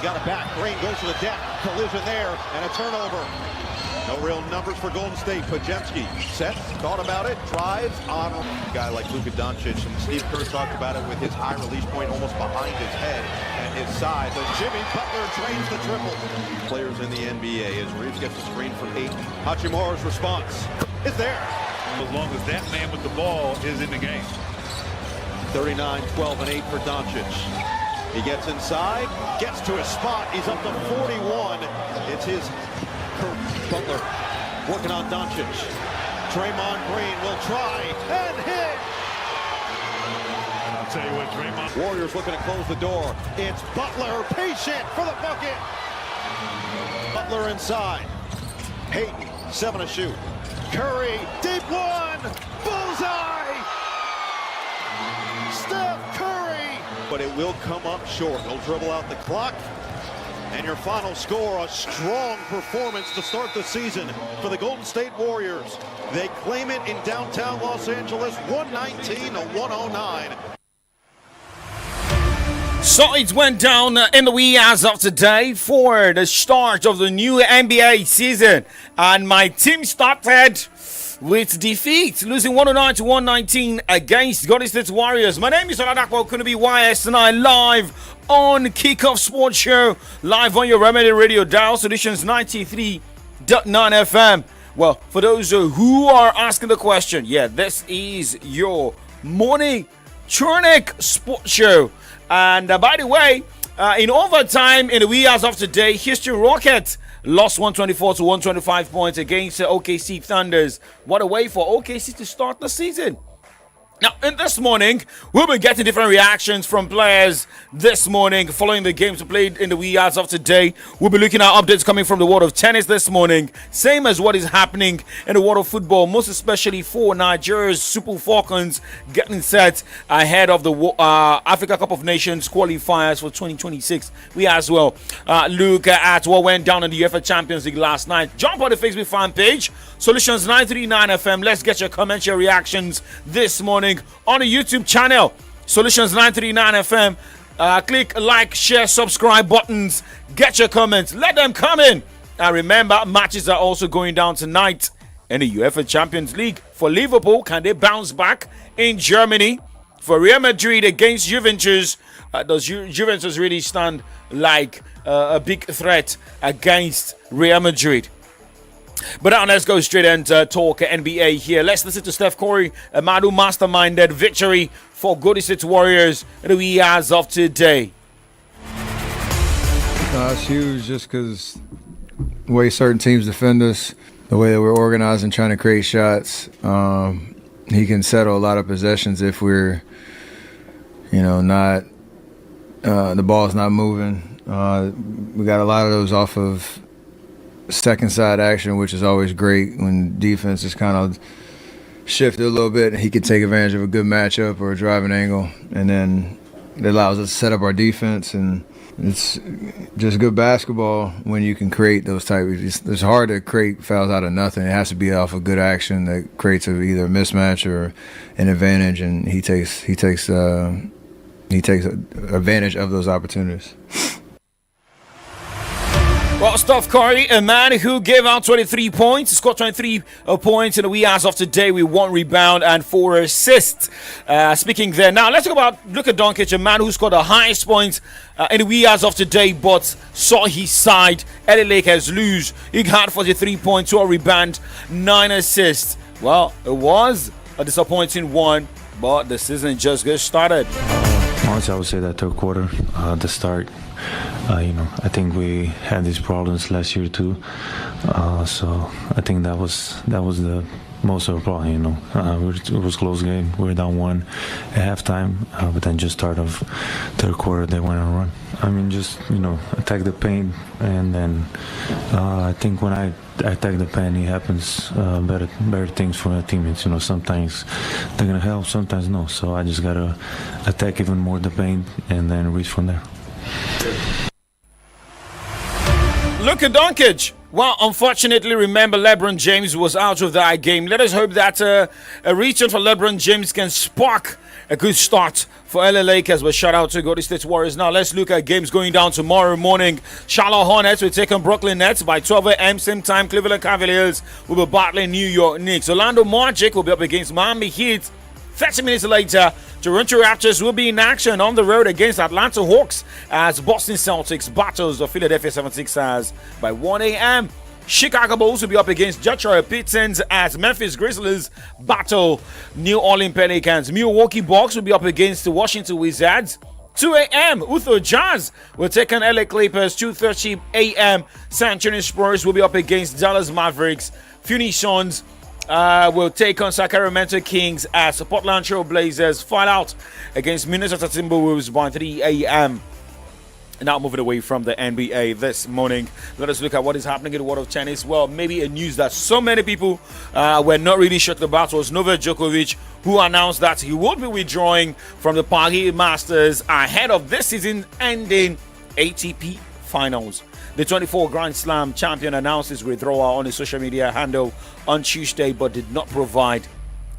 got it back. Green goes to the deck. Collision there, and a turnover. No real numbers for Golden State. Pajemski sets, thought about it, drives on a guy like Luka Doncic. And Steve Kerr talked about it with his high release point almost behind his head and his side. But Jimmy Butler drains the triple. Players in the NBA as Reeves gets a screen from 8. Hachimura's response is there. As long as that man with the ball is in the game. 39, 12, and 8 for Doncic. He gets inside, gets to his spot. He's up to 41. It's his Butler working on Doncic. Draymond Green will try and hit. I'll tell you what, Draymond. Warriors looking to close the door. It's Butler, patient for the bucket. Butler inside. Hayden, 7 to shoot. Curry, deep one. Bullseye. Steph Curry. But it will come up short. He'll dribble out the clock. And your final score, a strong performance to start the season for the Golden State Warriors. They claim it in downtown Los Angeles, 119 to 109. So it went down in the wee hours of today for the start of the new NBA season. And my team started with defeat, losing 109 to 119 against Golden State Warriors. My name is Oladapo Kunubi YS, and I live on Kickoff Sports Show, live on your Remedy Radio dial, Solutions 93.9 FM. Well, for those who are asking the question, yeah, this is your morning Churnick Sports Show. And by the way, in overtime in the wee hours of today, Houston Rockets lost 124 to 125 points against OKC Thunders. What a way for OKC to start the season. Now, in this morning, we'll be getting different reactions from players this morning following the games played in the wee hours of today. We'll be looking at updates coming from the world of tennis this morning, same as what is happening in the world of football, most especially for Nigeria's Super Falcons getting set ahead of the Africa Cup of Nations qualifiers for 2026. We as well look at what went down in the UEFA Champions League last night. Jump on the Facebook fan page, Solutions 939 FM. Let's get your comments, your reactions this morning on the YouTube channel, Solutions 939 FM. Click like, share, subscribe buttons. Get your comments. Let them come in. And remember, matches are also going down tonight in the UEFA Champions League. For Liverpool, can they bounce back in Germany? For Real Madrid against Juventus, does Juventus really stand like a big threat against Real Madrid? But now let's go straight and talk NBA here. Let's listen to Steph Curry, a Madu masterminded victory for Golden State Warriors in the wee hours of today. It's huge just because the way certain teams defend us, the way that we're organized and trying to create shots. He can settle a lot of possessions if we're, not, the ball's not moving. We got a lot of those off of second side action, which is always great when defense is kind of shifted a little bit. He can take advantage of a good matchup or a driving angle, and then it allows us to set up our defense. And it's just good basketball when you can create those types. It's hard to create fouls out of nothing. It has to be off a good action that creates either a mismatch or an advantage, and he takes advantage of those opportunities. Well, Steph Curry, a man who gave out 23 points, scored 23 points in the wee hours of today with 1 rebound and 4 assists. Speaking there, now let's talk about Luka Doncic, a man who scored the highest points in the wee hours of today, but saw his side, LA Lakers, lose. He had 43 points, 2 rebound, 9 assists. Well, it was a disappointing one, but the season just got started. Honestly, I would say that third quarter, the start. I think we had these problems last year too. So I think that was the most of the problem. It was a close game. We were down 1 at halftime, but then just start of third quarter they went on a run. Just attack the paint, and then I think when I attack the paint, it happens better things for my teammates. Sometimes they're gonna help, sometimes no. So I just gotta attack even more the paint and then reach from there. Luka Doncic Well, unfortunately, remember LeBron James was out of that game. Let us hope that a return for LeBron James can spark a good start for LA Lakers. But shout out to Golden State Warriors. Now let's look at games going down tomorrow morning. Charlotte Hornets will take on Brooklyn Nets by 12 a.m. same time. Cleveland Cavaliers will be battling New York Knicks. Orlando Magic will be up against Miami Heat. 30 minutes later, Toronto Raptors will be in action on the road against Atlanta Hawks as Boston Celtics battles the Philadelphia 76ers by 1 a.m. Chicago Bulls will be up against Detroit Pistons as Memphis Grizzlies battle New Orleans Pelicans. Milwaukee Bucks will be up against the Washington Wizards. 2 a.m. Utah Jazz will take on LA Clippers. 2:30 a.m. San Antonio Spurs will be up against Dallas Mavericks. Phoenix Suns will take on Sacramento Kings as Portland Trail Blazers fight out against Minnesota Timberwolves by 3 a.m. Now moving away from the NBA this morning, let us look at what is happening in the world of tennis. Well, maybe a news that so many people were not really shocked about was Novak Djokovic, who announced that he would be withdrawing from the Paris Masters ahead of this season-ending ATP Finals. The 24 Grand Slam champion announced his withdrawal on his social media handle on Tuesday, but did not provide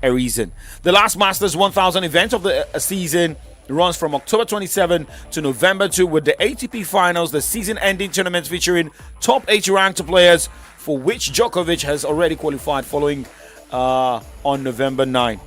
a reason. The last Masters 1000 event of the season runs from October 27 to November 2 with the ATP Finals, the season-ending tournament featuring top 8 ranked players, for which Djokovic has already qualified following on November 9.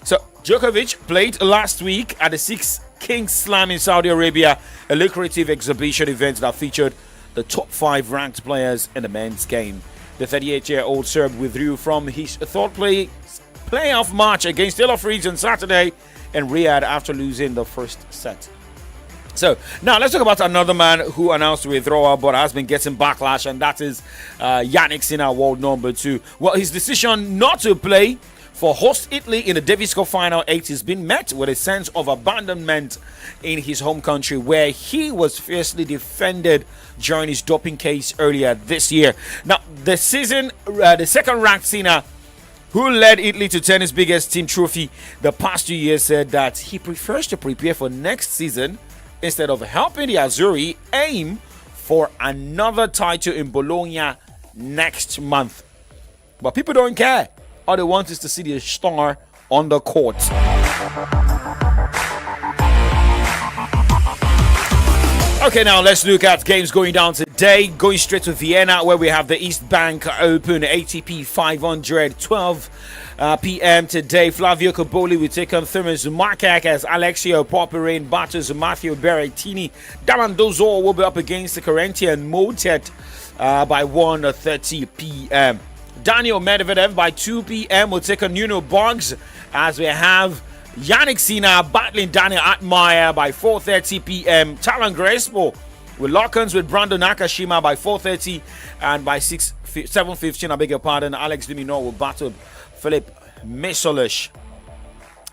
So Djokovic played last week at the 6 Kings Slam in Saudi Arabia, a lucrative exhibition event that featured the top 5 ranked players in the men's game. The 38-year-old Serb withdrew from his third playoff match against Taylor Fritz on Saturday in Riyadh after losing the first set. So now let's talk about another man who announced withdrawal but has been getting backlash, and that is Yannick Sinner, world number 2. Well, his decision not to play for host Italy in the Davis Cup Final 8 has been met with a sense of abandonment in his home country, where he was fiercely defended during his doping case earlier this year. Now, the second-ranked Sinner, who led Italy to tennis' biggest team trophy the past 2 years, said that he prefers to prepare for next season instead of helping the Azzurri aim for another title in Bologna next month. But people don't care. All they want is to see the star on the court. Okay, now let's look at games going down today. Going straight to Vienna, where we have the East Bank Open ATP 500, 12 p.m. today. Flavio Cobolli will take on Thomas Markak as Alexio Popperin battles Matteo Berrettini. Darren Dozor will be up against the Corinthian Motet by 1:30 p.m. Daniel Medvedev by 2 p.m. will take on Nuno Boggs, as we have Yannick Sinner battling Daniel Atmaya by 4:30 p.m. Talon Crespo will lock arms with Brandon Nakashima by 4:30, and by 7:15, I beg your pardon, Alex de Minaur will battle Philip Misolish.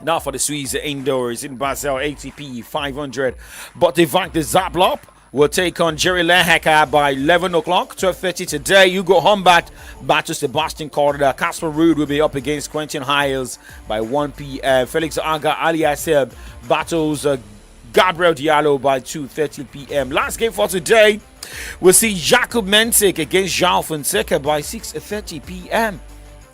Now for the Swiss indoors in Basel ATP 500, Botevank de Zablop will take on Jerry Lehecker by 11 o'clock. 12:30 today, Hugo Humbert battles Sebastian Corda. Casper Ruud will be up against Quentin Hiles by 1 p.m. Felix Aga Aliassib battles Gabriel Diallo by 2:30 p.m. Last game for today, we'll see Jakub Mensik against João Fonseca by 6:30 p.m.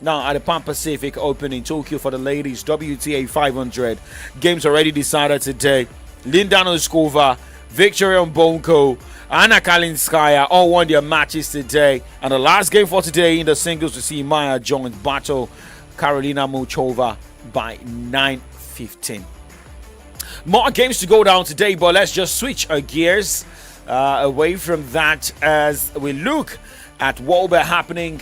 Now at the Pan Pacific Open in Tokyo for the ladies WTA 500, games already decided today. Linda Noskova, Victoria Mbonko, Anna Kalinskaya all won their matches today. And the last game for today in the singles, we see Maya Jones battle Karolina Muchova by 9:15. More games to go down today, but let's just switch our gears away from that as we look at what will be happening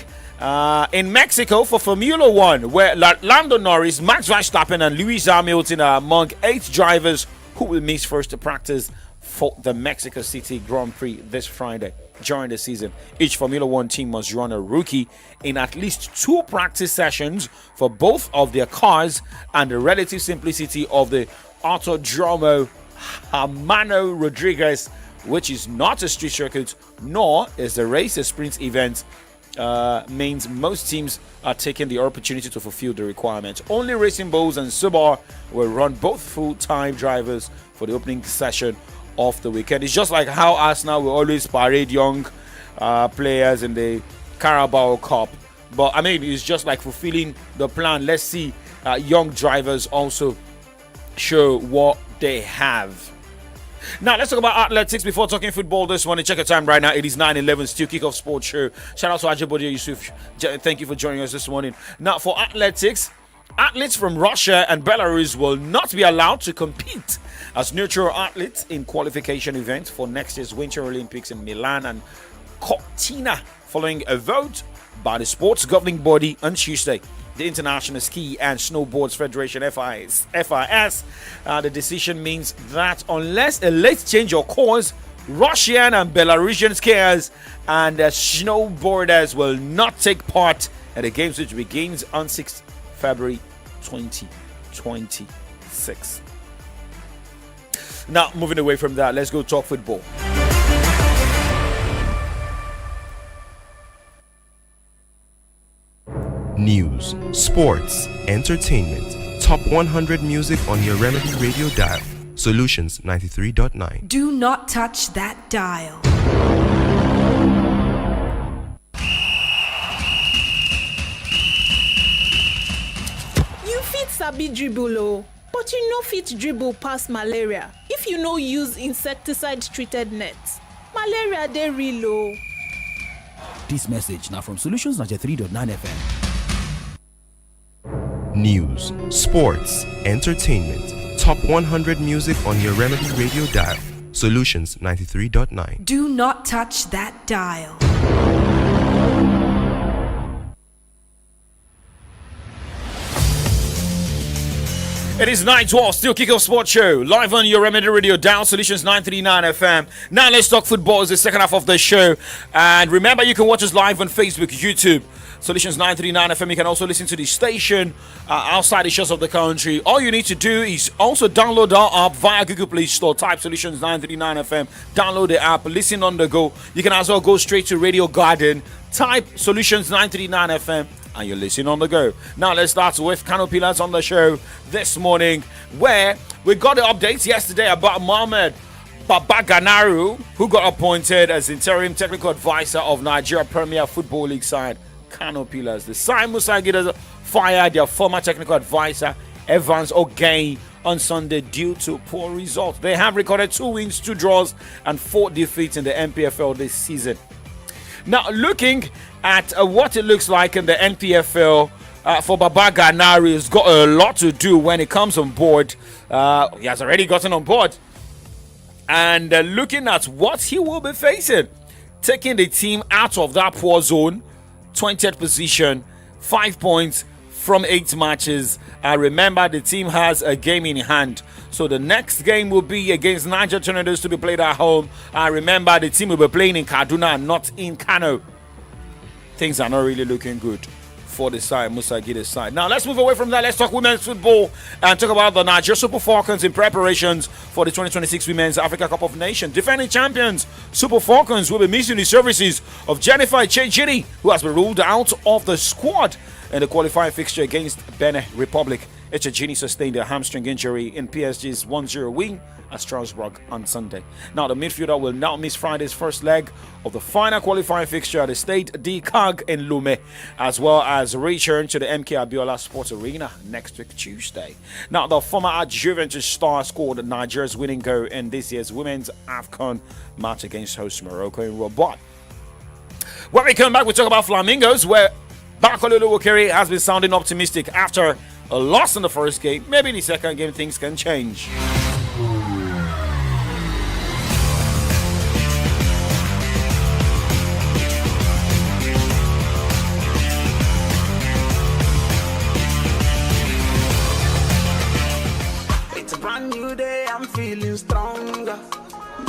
in Mexico for Formula One, where Lando Norris, Max Verstappen, and Lewis Hamilton are among 8 drivers who will miss first practice for the Mexico City Grand Prix this Friday. During the season, each Formula One team must run a rookie in at least 2 practice sessions for both of their cars, and the relative simplicity of the Autodromo Hermano Rodriguez, which is not a street circuit, nor is the race a sprint event, means most teams are taking the opportunity to fulfill the requirements. Only Racing Bulls and Subaru will run both full-time drivers for the opening session of the weekend. It's just like how Arsenal will always parade young players in the Carabao Cup. But I mean, it's just like fulfilling the plan. Let's see young drivers also show what they have. Now, let's talk about athletics before talking football this morning. Check your time right now. It is 9:11, still Kickoff Sports Show. Shout out to Ajibode Yusuf. Thank you for joining us this morning. Now, for athletics, athletes from Russia and Belarus will not be allowed to compete as neutral athletes in qualification events for next year's Winter Olympics in Milan and Cortina, following a vote by the sports governing body on Tuesday. The International Ski and Snowboards Federation, FIS, the decision means that unless a late change occurs, Russian and Belarusian skiers and snowboarders will not take part at the games, which begins on 6th February 2026. Now, moving away from that, let's go talk football. News, sports, entertainment, top 100 music on your Remedy Radio dial. Solutions 93.9. Do not touch that dial. You fit sabi dribble o, but you no fit dribble pass malaria if you no use insecticide treated nets. Malaria dey real o. This message now from Solutions 93.9 FM. News, sports, entertainment, top 100 music on your Remedy Radio dial. Solutions 93.9. Do not touch that dial. It is 9:12, still Kickoff Sports Show, live on your Remedy Radio dial, Solutions 939 FM. Now let's talk football. It's the second half of the show. And remember, you can watch us live on Facebook, YouTube, Solutions 939 FM. You can also listen to the station outside the shores of the country. All you need to do is also download our app via Google Play Store. Type Solutions 939 FM. Download the app. Listen on the go. You can as well go straight to Radio Garden. Type Solutions 939 FM. And you're listening on the go. Now let's start with Kano Pillars on the show this morning, where we got the updates yesterday about Mohamed Babaganaru, who got appointed as interim technical advisor of Nigeria Premier Football League side Kano Pillars. The side Musa fired their former technical advisor Evans Ogain on Sunday due to poor results. They have recorded 2 wins, 2 draws, and 4 defeats in the NPFL this season. Now, looking at what it looks like in the NPFL for Babaganaru, has got a lot to do when it comes on board. He has already gotten on board. And looking at what he will be facing, taking the team out of that poor zone, 20th position, 5 points from 8 matches. Remember, the team has a game in hand. So the next game will be against Niger Tornadoes to be played at home. Remember, the team will be playing in Kaduna and not in Kano. Things are not really looking good for the side, Musa Gide's side. Now, let's move away from that. Let's talk women's football and talk about the Nigeria Super Falcons in preparations for the 2026 Women's Africa Cup of Nations. Defending champions, Super Falcons will be missing the services of Jennifer Chejiri, who has been ruled out of the squad in the qualifying fixture against Benin Republic. Echejini sustained a hamstring injury in PSG's 1-0 win at Strasbourg on Sunday. Now, the midfielder will now miss Friday's first leg of the final qualifying fixture at the State D CAG in Lome, as well as return to the MK Abiola Sports Arena next week, Tuesday. Now, the former Juventus star scored Nigeria's winning goal in this year's Women's AFCON match against host Morocco in Rabat. When we come back, we talk about Flamingos, where Bakololo Wokere has been sounding optimistic after a loss in the first game. Maybe in the second game things can change. It's a brand new day, I'm feeling stronger.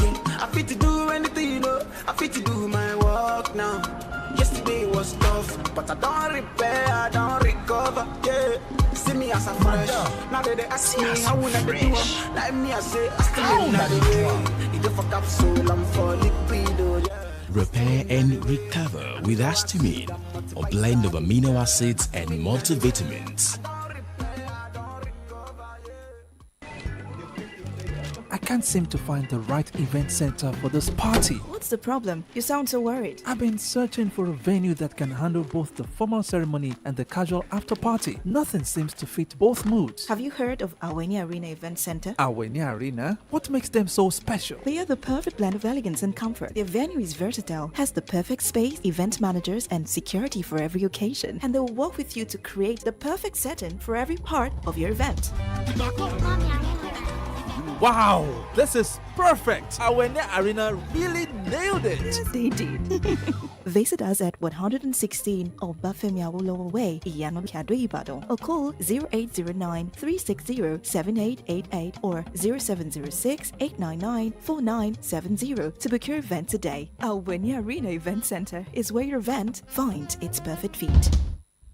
Yeah, I fit to do anything, you know. I fit to do my work now. Yesterday was tough, but I don't repair, I don't recover. Yeah, see me as a fresh. Now they ask me how will I do it. Like me, I say I still in the way. You go for capsule, I'm for liquido. Yeah. Repair and recover with Astamine, a blend of amino acids and multivitamins. I can't seem to find the right event center for this party. What's the problem? You sound so worried. I've been searching for a venue that can handle both the formal ceremony and the casual after party. Nothing seems to fit both moods. Have you heard of Aweni Arena Event Center? Aweni Arena? What makes them so special? They are the perfect blend of elegance and comfort. Their venue is versatile, has the perfect space, event managers, and security for every occasion. And they will work with you to create the perfect setting for every part of your event. Wow, this is perfect. Aweni Arena really nailed it. Yes, they did. Visit us at 116 Obafemi Awolowo Way, Iyano Kado, Ibadan, or call 0809-360-7888 or 0706-899-4970 to book your event today. Aweni Arena Event Center is where your event finds its perfect fit.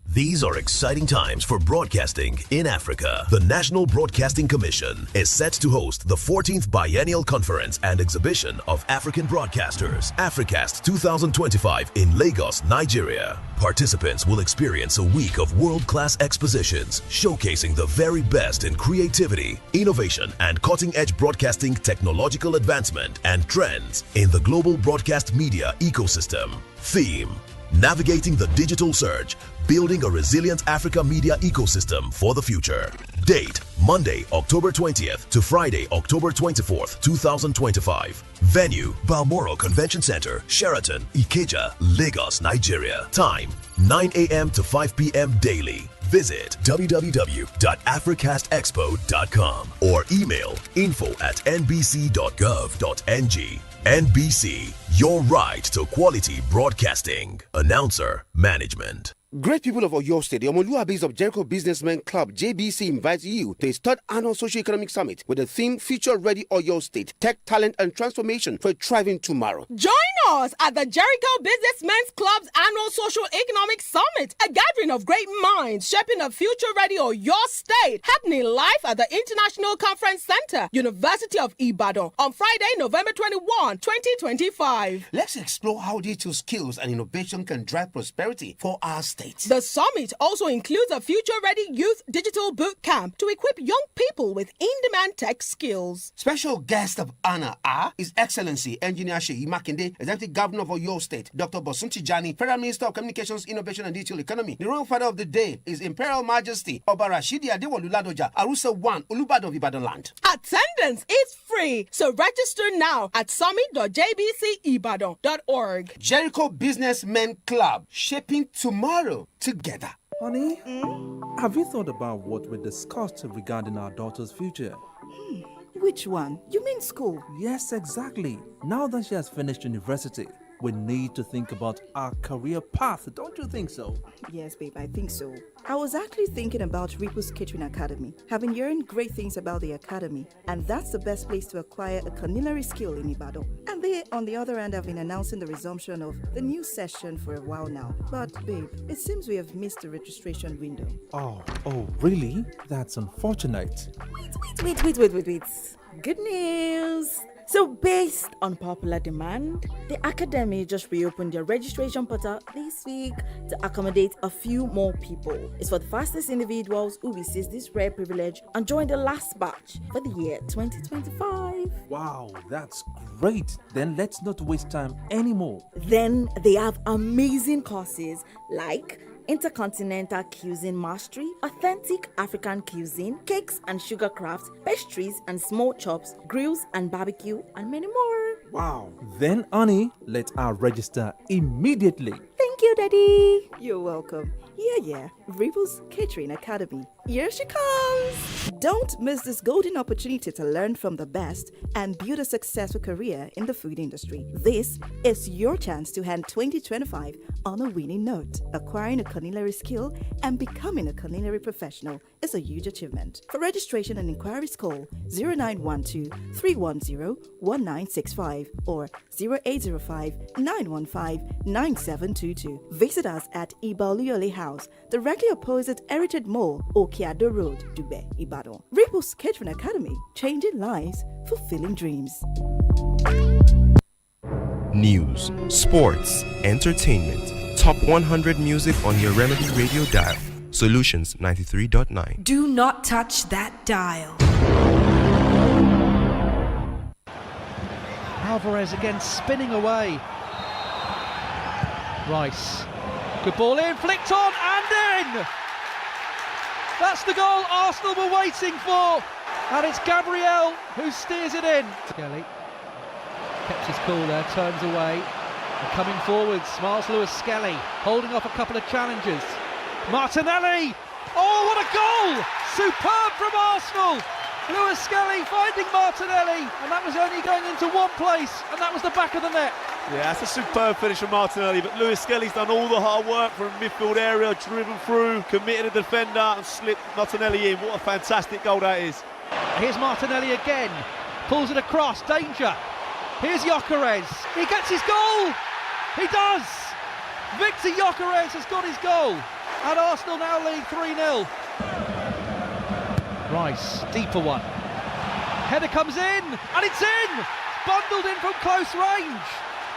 These are exciting times for broadcasting in Africa. The National Broadcasting Commission is set to host the 14th Biennial Conference and Exhibition of African Broadcasters, Africast 2025 in Lagos, Nigeria. Participants will experience a week of world-class expositions showcasing the very best in creativity, innovation, and cutting-edge broadcasting technological advancement and trends in the global broadcast media ecosystem. Theme: Navigating the Digital Surge, Building a Resilient Africa Media Ecosystem for the Future. Date: Monday, October 20th to Friday, October 24th, 2025. Venue: Balmoral Convention Center, Sheraton, Ikeja, Lagos, Nigeria. Time: 9 a.m. to 5 p.m. daily. Visit www.africastexpo.com or email info@nbc.gov.ng. NBC, your right to quality broadcasting. Announcer, Management. Great people of Oyo State, the Omoluabis of Jericho Businessmen Club, JBC, invites you to its third annual socio-economic summit with the theme Future Ready Oyo State, Tech, Talent and Transformation for a Thriving Tomorrow. Join us at the Jericho Businessmen's Club's annual socio-economic summit, a gathering of great minds shaping a future-ready Oyo State, happening live at the International Conference Center, University of Ibadan, on Friday, November 21, 2025. Let's explore how digital skills and innovation can drive prosperity for our state. The summit also includes a future-ready youth digital boot camp to equip young people with in-demand tech skills. Special guest of honor are His Excellency Engineer Sheyi Makinde, Executive Governor of Oyo State, Dr. Bosun Tijani, Federal Minister of Communications, Innovation and Digital Economy. The Royal Father of the Day is Imperial Majesty Oba Rashidi Adewolu Ladoja, Arusa 1, Olubadan of Ibadan land. Attendance is free, so register now at summit.jbcibadan.org. Jericho Businessmen Club, shaping tomorrow together. Honey, have you thought about what we discussed regarding our daughter's future? Which one? You mean school? Yes, exactly. Now that she has finished university, we need to think about our career path, don't you think so? Yes, babe, I think so. I was actually thinking about Ripple's Catering Academy. I've been hearing great things about the academy, and that's the best place to acquire a culinary skill in Ibadan. And they, on the other hand, have been announcing the resumption of the new session for a while now. But, babe, it seems we have missed the registration window. Oh, really? That's unfortunate. Wait. Good news! So based on popular demand, the Academy just reopened their registration portal this week to accommodate a few more people. It's for the fastest individuals who will seize this rare privilege and join the last batch for the year 2025. Wow, that's great. Then let's not waste time anymore. Then they have amazing courses like Intercontinental Cuisine Mastery, Authentic African Cuisine, Cakes and Sugar Crafts, Pastries and Small Chops, Grills and Barbecue, and many more. Wow. Then, Annie, let us register immediately. Thank you, Daddy. You're welcome. Yeah. Ripple's Catering Academy. Here she comes. Don't miss this golden opportunity to learn from the best and build a successful career in the food industry. This is your chance to end 2025 on a winning note. Acquiring a culinary skill and becoming a culinary professional is a huge achievement. For registration and inquiries, call 0912-310-1965 or 0805-915-9722. Visit us at Ibaoluyole House, directly opposite Heritage Mall, Okeado Road, Dube, Ibadan. Ripple's Catering Academy, changing lives, fulfilling dreams. News, sports, entertainment. Top 100 music on your Remedy Radio dial. Solutions 93.9. Do not touch that dial. Alvarez again spinning away. Rice. Good ball in, flicked on and in! That's the goal Arsenal were waiting for. And it's Gabriel who steers it in. Skelly kept his cool there, turns away. And coming forwards, Miles Lewis-Skelly holding off a couple of challenges. Martinelli! Oh, what a goal! Superb from Arsenal! Lewis-Skelly finding Martinelli, and that was only going into one place, and that was the back of the net. Yeah, that's a superb finish from Martinelli, but Lewis-Skelly's done all the hard work from midfield area, driven through, committed a defender and slipped Martinelli in. What a fantastic goal that is. Here's Martinelli again, pulls it across, danger. Here's Gyökeres, he gets his goal! He does! Victor Gyökeres has got his goal, and Arsenal now lead 3-0. Rice, deeper one. Header comes in, and it's in! Bundled in from close range.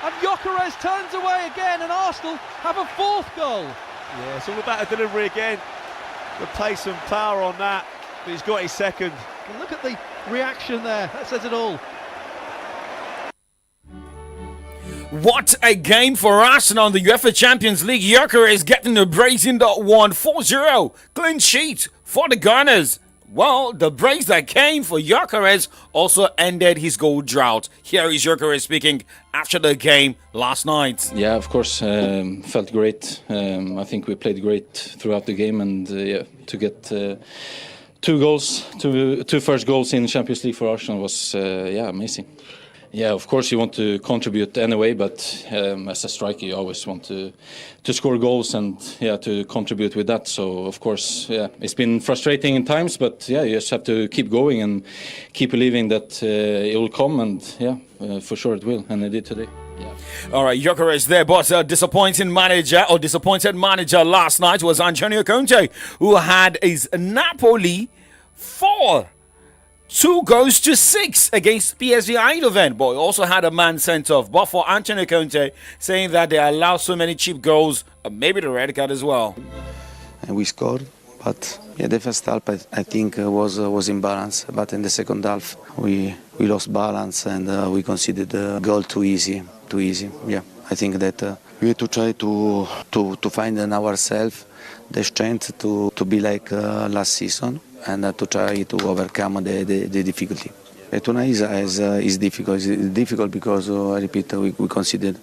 And Gyökeres turns away again, and Arsenal have a fourth goal. Yeah, it's all about the delivery again. The pace and power on that, but he's got his second. And look at the reaction there, that says it all. What a game for Arsenal in the UEFA Champions League. Gyökeres getting the brazen that won 4-0. Clean sheet for the Gunners. Well, the brace that came for Gyökeres also ended his goal drought. Here is Gyökeres speaking after the game last night. Yeah, of course, felt great. I think we played great throughout the game, and to get two first goals in Champions League for Arsenal was amazing. Yeah, of course you want to contribute anyway, but as a striker you always want to score goals and to contribute with that. So of course, it's been frustrating in times, but you just have to keep going and keep believing that it will come, and for sure it will, and it did today. All right, Gyökeres there, but disappointed manager last night was Antonio Conte, who had his Napoli 2-6 against PSV Eindhoven, but he also had a man sent off. But for Antonio Conte, saying that they allow so many cheap goals, maybe the red card as well. And we scored, but the first half I think was imbalanced. But in the second half we lost balance and we conceded the goal too easy. Yeah, I think that we have to try to find in ourselves the strength to be like last season, and to try to overcome the difficulty. Tonight is difficult. It's difficult because I repeat, we conceded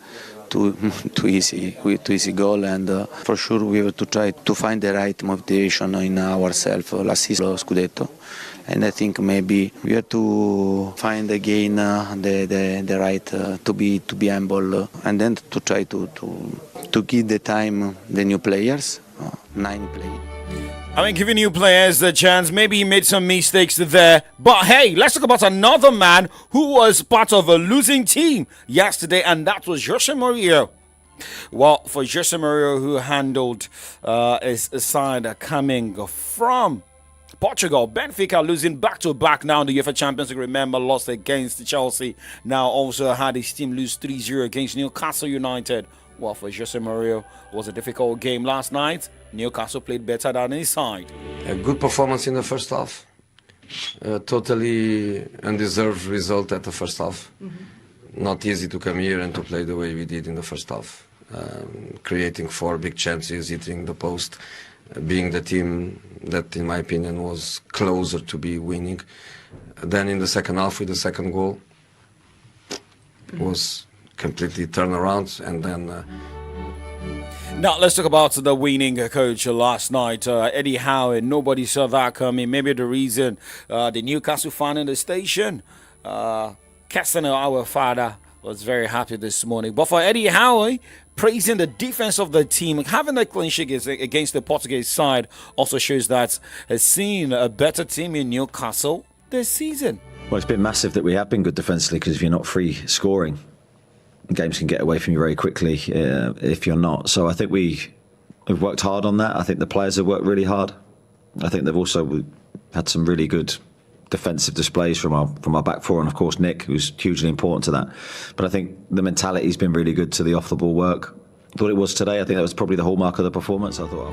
too easy goal, and for sure we have to try to find the right motivation in ourselves. Last season Scudetto, and I think maybe we have to find again the right to be humble, and then to try to give the time the new players, 9 players. Giving new players the chance. Maybe he made some mistakes there. But hey, let's talk about another man who was part of a losing team yesterday, and that was Jose Mourinho. Well, for Jose Mourinho, who handled his side coming from Portugal, Benfica losing back-to-back now in the UEFA Champions League. Remember, lost against Chelsea. Now also had his team lose 3-0 against Newcastle United. Well, for Jose Mourinho, it was a difficult game last night. Newcastle played better than his side. A good performance in the first half. Totally undeserved result at the first half. Not easy to come here and to play the way we did in the first half. Creating 4 big chances, hitting the post, being the team that, in my opinion, was closer to be winning. Then in the second half, with the second goal, was completely turned around, and then now let's talk about the winning coach last night, Eddie Howe. Nobody saw that coming. Maybe the reason the Newcastle fan in the station, Castaner, our father, was very happy this morning. But for Eddie Howe, praising the defense of the team, having a clean sheet against the Portuguese side also shows that has seen a better team in Newcastle this season. Well, it's been massive that we have been good defensively, because if you're not free scoring, games can get away from you very quickly if you're not. So I think we've worked hard on that. I think the players have worked really hard. I think they've also had some really good defensive displays from our back four, and of course Nick, who's hugely important to that. But I think the mentality's been really good to the off the ball work. thought it was today. I think that was probably the hallmark of the performance. I thought.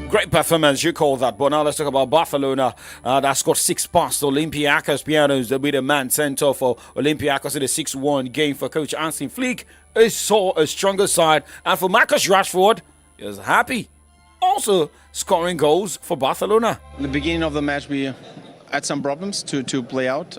Great performance, you call that. But now let's talk about Barcelona. That scored 6 past Olympiacos. Pianos, the bit man sent off for Olympiacos in a 6-1 game for coach Hansi Flick. He saw a stronger side. And for Marcus Rashford, he was happy. Also scoring goals for Barcelona. In the beginning of the match, we had some problems to play out.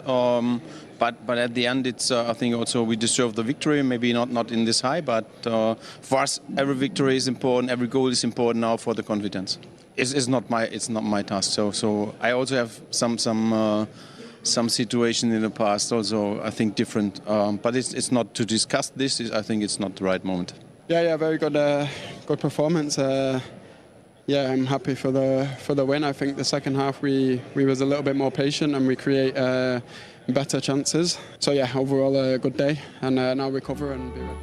But at the end, it's I think also we deserve the victory. Maybe not in this high, but for us, every victory is important. Every goal is important now for the confidence. It's not my task. So I also have some situation in the past. Also, I think different. But it's not to discuss this. I think it's not the right moment. Yeah, very good performance. Yeah, I'm happy for the win. I think the second half we was a little bit more patient and we create better chances. So yeah, overall a good day, and now recover and be ready.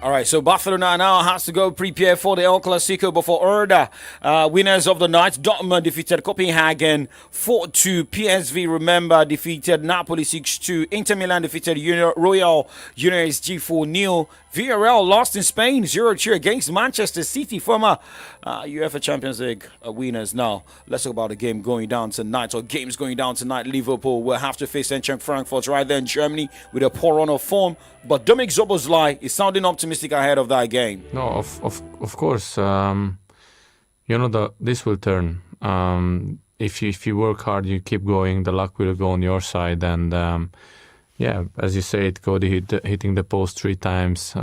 All right, so Barcelona now has to go prepare for the El Clasico before Erda. Winners of the night, Dortmund defeated Copenhagen 4-2. PSV, remember, defeated Napoli 6-2. Inter Milan defeated Royal UNSG 4-0. Villarreal lost in Spain 0-2 against Manchester City, former UEFA Champions League winners. Now, let's talk about the game going down tonight, or games going down tonight. Liverpool will have to face Eintracht Frankfurt right there in Germany with a poor run of form. But Dominik Szoboszlai is sounding optimistic ahead of that game. No, of course. This will turn. If you work hard, you keep going, the luck will go on your side. And yeah, as you said, Cody hitting the post 3 times.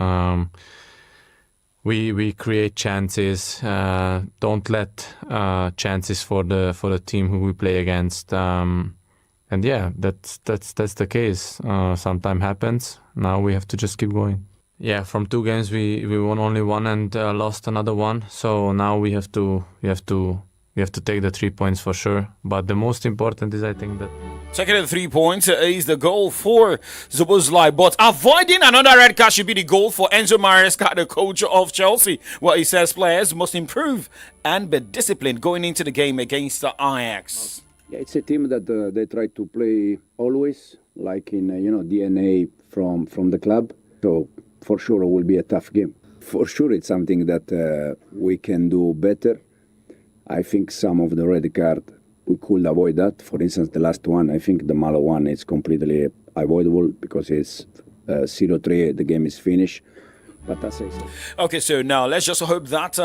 We create chances. Don't let chances for the team who we play against. And yeah, that's the case. Sometimes happens. Now we have to just keep going. Yeah, from 2 games we won only 1 and lost another 1. So now we have to take the 3 points for sure. But the most important is, I think, that taking the 3 points is the goal for Szoboszlai. But avoiding another red card should be the goal for Enzo Maresca, the coach of Chelsea. Well, he says players must improve and be disciplined going into the game against the Ajax. Yeah, it's a team that they try to play always, like in DNA from the club. So for sure it will be a tough game. For sure it's something that we can do better. I think some of the red card we could avoid that. For instance, the last one, I think the Malo one is completely avoidable because it's 0-3. The game is finished. But that's it. Okay, so now let's just hope that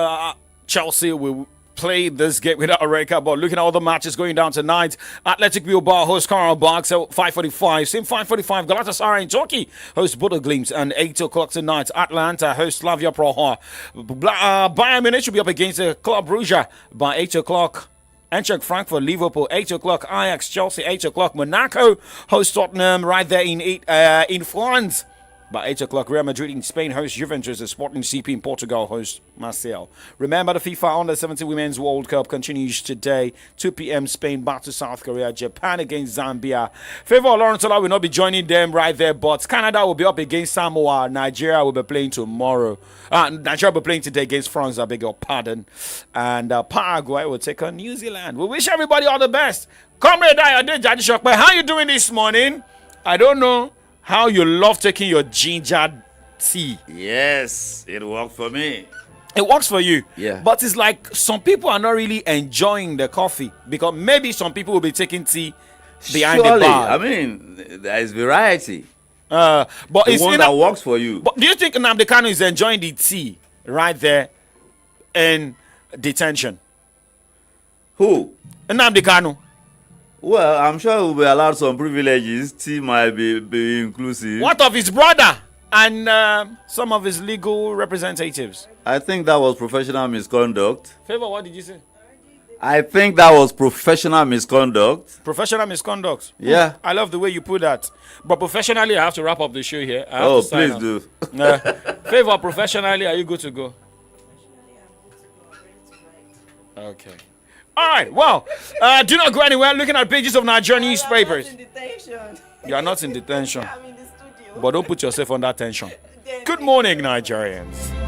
Chelsea will play this game without a red card. But looking at all the matches going down tonight, Athletic Bilbao host Karabakh at 5:45. Same 5:45, Galatasaray in Turkey host Bodo Glimt, and 8 o'clock tonight, Atlanta host Slavia Praha. Bayern Munich will be up against Club Brugge by 8 o'clock. Eintracht Frankfurt, Liverpool, 8 o'clock. Ajax, Chelsea, 8 o'clock. Monaco host Tottenham right there in France. By 8 o'clock, Real Madrid in Spain hosts Juventus. The Sporting CP in Portugal hosts Marseille. Remember, the FIFA Under-17 Women's World Cup continues today. 2 p.m. Spain back to South Korea. Japan against Zambia. Favor Lawrentola will not be joining them right there, but Canada will be up against Samoa. Nigeria will be playing tomorrow. Nigeria will be playing today against France, I beg your pardon. And Paraguay will take on New Zealand. We wish everybody all the best. Comrade Ayode, how you doing this morning? I don't know how you love taking your ginger tea. Yes, it worked for me. It works for you. Yeah. But it's like some people are not really enjoying the coffee because maybe some people will be taking tea behind Surely, the bar. I mean, there is variety. But the it's one that works for you. But do you think Nnamdi Kanu is enjoying the tea right there in detention? Who? Nnamdi Kanu. Well, I'm sure he will be allowed some privileges. Tea might be inclusive. What of his brother and some of his legal representatives? I think that was professional misconduct. Favor, what did you say? I think that was professional misconduct. Professional misconduct? Yeah. I love the way you put that. But professionally, I have to wrap up the show here. Please do. Favor, professionally, are you good to go? Okay. All right, well, do not go anywhere. Looking at pages of Nigerian newspapers. You are not in detention. I'm in the studio. But don't put yourself under tension. Good morning, Nigerians.